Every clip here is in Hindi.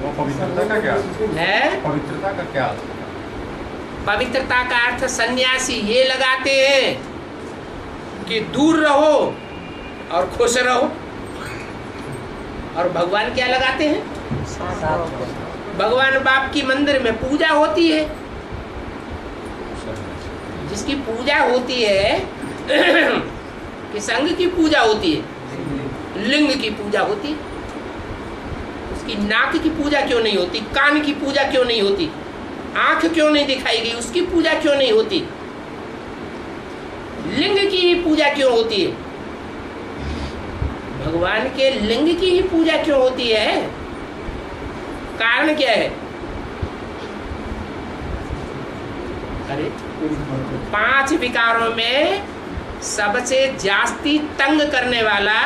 वो पवित्रता का क्या है? पवित्रता का क्या अर्थ? पवित्रता का अर्थ सन्यासी ये लगाते हैं कि दूर रहो और खुश रहो। और भगवान क्या लगाते हैं? भगवान बाप की मंदिर में पूजा होती है, जिसकी पूजा होती है कि संघ की पूजा होती है, लिंग की पूजा होती है, उसकी नाक की पूजा क्यों नहीं होती? कान की पूजा क्यों नहीं होती? आंख क्यों नहीं दिखाई गई? उसकी पूजा क्यों नहीं होती? लिंग की ही पूजा क्यों होती है? भगवान के लिंग की ही पूजा क्यों होती है? कारण क्या है? अरे 5 विकारों में सबसे जास्ती तंग करने वाला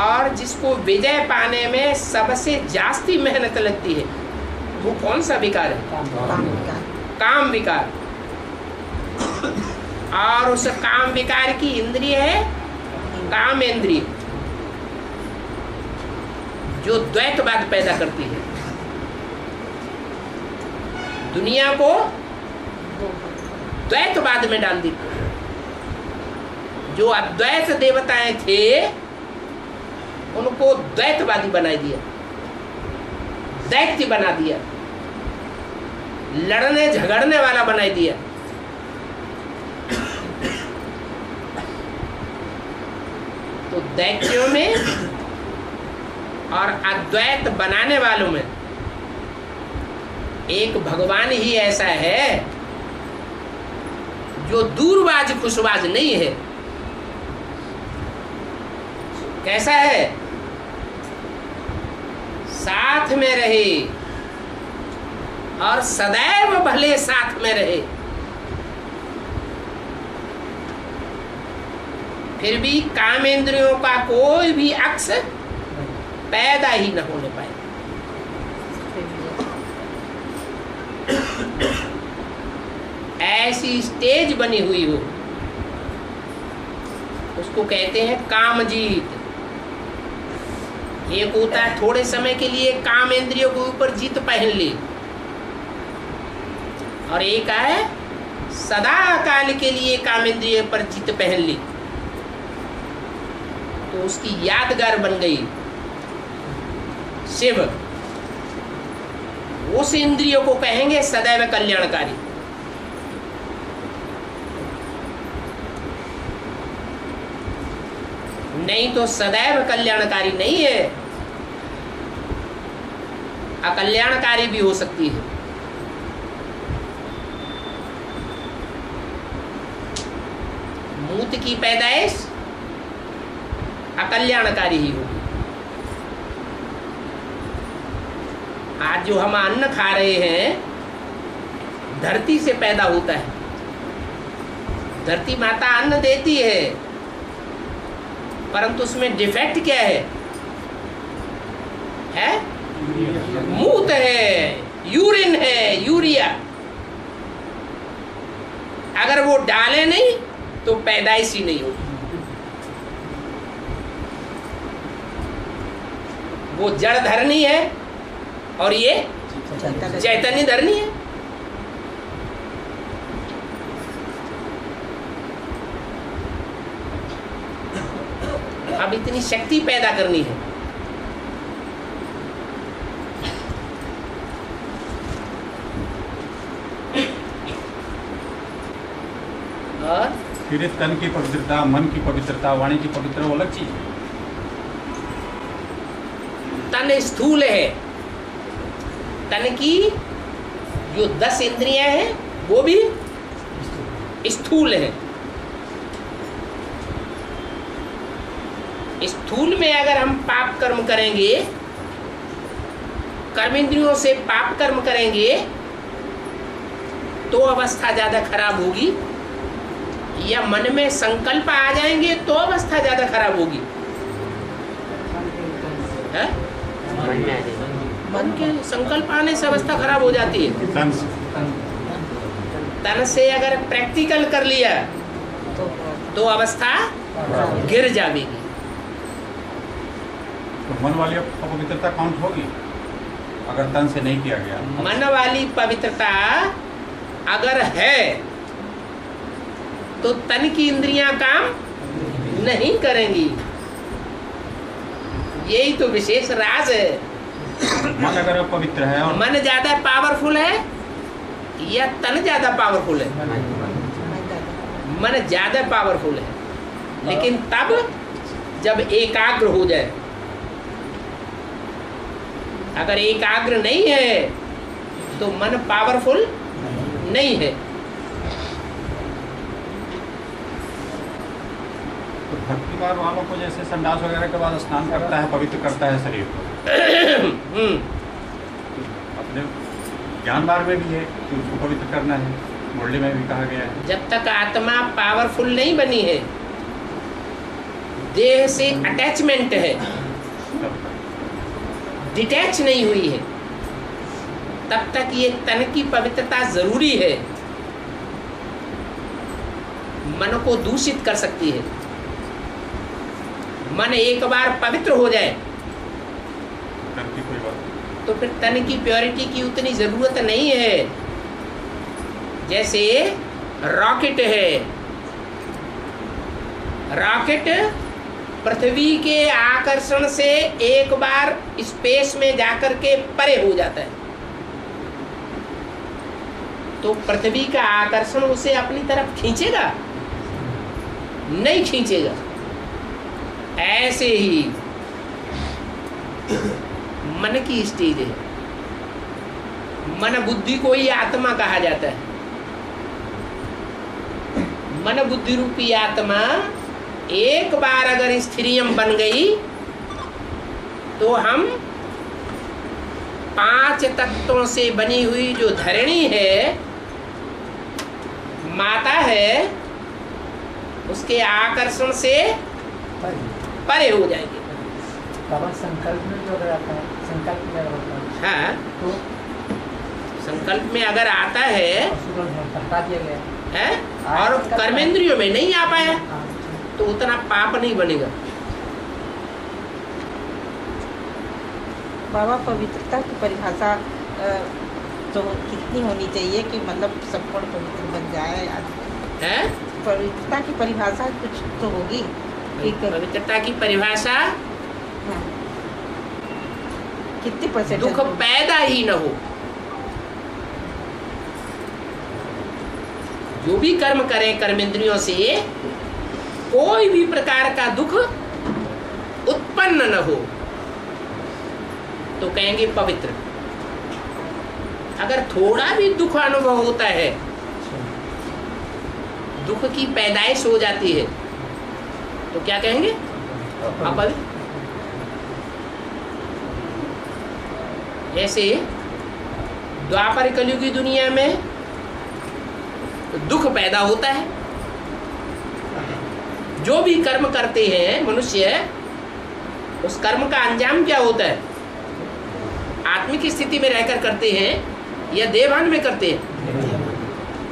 और जिसको विजय पाने में सबसे जास्ती मेहनत लगती है, वो कौन सा विकार है? काम विकार। और उस काम विकार की इंद्रिय है काम इंद्रिय, जो द्वैतवाद पैदा करती है, दुनिया को द्वैतवाद में डाल दी। जो अद्वैत देवताएं थे उनको द्वैतवादी बना दिया, दैत्य बना दिया, लड़ने झगड़ने वाला बना दिया। तो दैत्यों में और अद्वैत बनाने वालों में एक भगवान ही ऐसा है जो दूरबाज खुशबाज नहीं है। कैसा है? साथ में रहे और सदैव भले साथ में रहे, फिर भी कामेंद्रियों का कोई भी अक्स पैदा ही न होने पाए। ऐसी स्टेज बनी हुई हो, उसको कहते हैं कामजीत। एक होता है थोड़े समय के लिए काम इंद्रियों के ऊपर जीत पहन ली, और एक है सदा काल के लिए काम इंद्रियों पर जीत पहन ली, तो उसकी यादगार बन गई शिव। उस इंद्रियों को कहेंगे सदैव कल्याणकारी। नहीं तो सदैव कल्याणकारी नहीं है, अकल्याणकारी भी हो सकती है। मूत की पैदाइश अकल्याणकारी ही होगी। आज जो हम अन्न खा रहे हैं धरती से पैदा होता है, धरती माता अन्न देती है, परंतु उसमें डिफेक्ट क्या है? मूत है, यूरिन है, यूरिया। अगर वो डाले नहीं तो पैदाइश ही नहीं होगी। वो जड़ धरनी है और ये चैतन्य धरनी है। अब इतनी शक्ति पैदा करनी है। और फिर तन की पवित्रता, मन की पवित्रता, वाणी की पवित्रता वो अलग चीज है। तन स्थूल है, तन की जो 10 इंद्रियां हैं वो भी स्थूल है। स्थूल में अगर हम पाप कर्म करेंगे, कर्मेंद्रियों से पाप कर्म करेंगे तो अवस्था ज्यादा खराब होगी, या मन में संकल्प आ जाएंगे तो अवस्था ज्यादा खराब होगी। है? मन के संकल्प आने से अवस्था खराब हो जाती है। तन से अगर प्रैक्टिकल कर लिया तो अवस्था गिर जाएगी। तो मन वाली अपवित्रता काउंट होगी? अगर तन से नहीं किया गया। मन वाली पवित्रता अगर है तो तन की इंद्रियां काम नहीं करेंगी। यही तो विशेष राज है। मन अगर पवित्र है और मन ज्यादा पावरफुल है या तन ज्यादा पावरफुल है? मन ज्यादा पावरफुल है, लेकिन तब जब एकाग्र हो जाए। अगर एकाग्र नहीं है तो मन पावरफुल नहीं है। तो भक्ति मार्ग वालों को जैसे संडास वगैरह के बाद स्नान करता है, पवित्र करता है शरीर को, अपने ज्ञान मार्ग में भी है कि उसको पवित्र करना है, मुरली में भी कहा गया है। जब तक आत्मा पावरफुल नहीं बनी है, देह से अटैचमेंट है, डिटैच नहीं हुई है, तब तक ये तन की पवित्रता जरूरी है। मन को दूषित कर सकती है। मन एक बार पवित्र हो जाए तन की कोई बात तो फिर तन की प्योरिटी की उतनी जरूरत नहीं है। जैसे रॉकेट है, रॉकेट पृथ्वी के आकर्षण से एक बार स्पेस में जाकर के परे हो जाता है, तो पृथ्वी का आकर्षण उसे अपनी तरफ खींचेगा? नहीं खींचेगा। ऐसे ही मन की स्टेज है। मन बुद्धि को ही आत्मा कहा जाता है। मन बुद्धि रूपी आत्मा एक बार अगर स्थिरियम बन गई तो हम 5 तत्वों से बनी हुई जो धरणी है, माता है, उसके आकर्षण से परे हो जाएंगे। बाबा संकल्प में जो अगर आता है, संकल्प में अगर आता है, हाँ, तो संकल्प में अगर आता है हटा दिया गया है और कर्मेंद्रियों में नहीं आ पाया हाँ, तो उतना पाप नहीं बनेगा। बाबा पवित्रता की परिभाषा तो कितनी होनी चाहिए कि मतलब संपूर्ण पवित्र बन जाए आदमी? है पवित्रता की परिभाषा कुछ तो होगी कि पवित्रता की परिभाषा हाँ। कितनी परसेंट दुख पैदा ही न हो। जो भी कर्म करें कर्मेंद्रियों से कोई भी प्रकार का दुख उत्पन्न न हो तो कहेंगे पवित्र। अगर थोड़ा भी दुख अनुभव होता है, दुख की पैदाइश हो जाती है, तो क्या कहेंगे? अपवित्र। जैसे द्वापर कलयुग की दुनिया में दुख पैदा होता है। जो भी कर्म करते हैं मनुष्य, उस कर्म का अंजाम क्या होता है? आत्मिक स्थिति में रहकर करते हैं या देवान में करते हैं,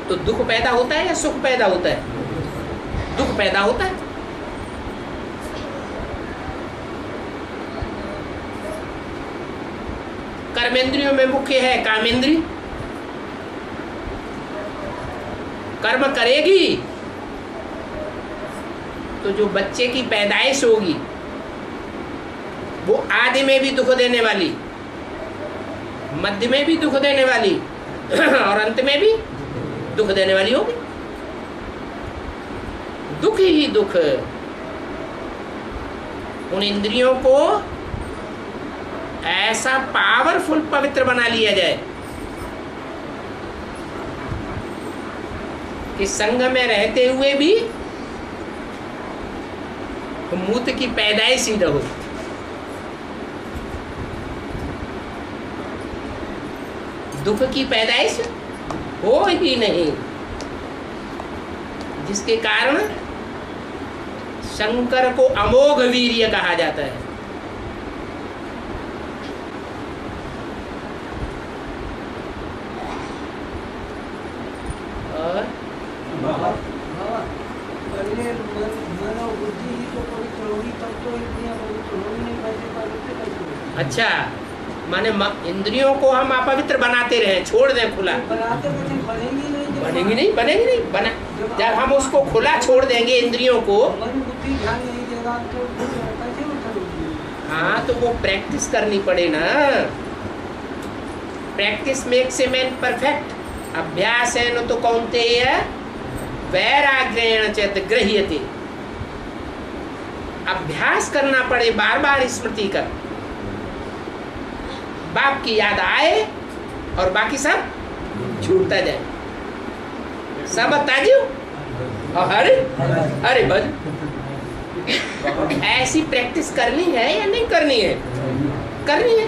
तो दुख पैदा होता है या सुख पैदा होता है? दुख पैदा होता है। कर्मेंद्रियों में मुख्य है कामेंद्री। कर्म करेगी तो जो बच्चे की पैदाइश होगी वो आदि में भी दुख देने वाली, मध्य में भी दुख देने वाली और अंत में भी दुख देने वाली होगी। दुख ही दुख। उन इंद्रियों को ऐसा पावरफुल पवित्र बना लिया जाए कि संग में रहते हुए भी मूत की पैदाइश ही न हो। दुख की पैदाइश हो ही नहीं, जिसके कारण शंकर को अमोघ वीर्य कहा जाता है। और पहले मन और बुद्धि ही तो पवित्र होगी, तब तो इंद्रियां पवित्र होगी नहीं, कैसे पवित्र कैसे होगी? अच्छा, माने इंद्रियों को हम अपवित्र बनाते रहे, छोड़ दें खुला, बनाते बच्चे बनेंगी नहीं, बनेगी नहीं बना। जब हम उसको खुला छोड़ देंगे इंद्रियों को, मन बुद्धि ध्यान नहीं देगा तो कैसे उठेगी? हाँ तो वो प्रैक्टिस करनी पड़े ना। Practice makes a man perfect. अभ्यास है न तो कौन्तेय वैराग्येण चेत गृह्यते। अभ्यास करना पड़े, बार बार स्मृति कर, बाप की याद आए और बाकी सब छूटता जाए। सब ताजू अरे अरे बज ऐसी प्रैक्टिस करनी है या नहीं करनी है? करनी है।